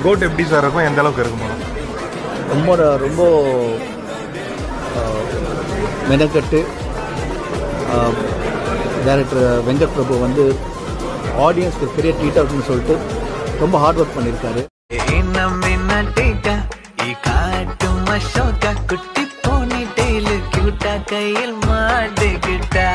Code எப்படி sir இருக்கும், எந்த அளவுக்கு இருக்கும் படம்? ரொம்ப ரொம்ப மெனக்கட்டு டைரக்டர் வெங்கட் பிரபு வந்து ஆடியன்ஸ்க்கு பெரிய ட்ரீட்டாக இருக்குன்னு சொல்லிட்டு ரொம்ப ஹார்ட் ஒர்க் பண்ணியிருக்காரு. குட்டி போனி டெய்லு கியூட்டா கையில் மாட்டுக்கிட்டா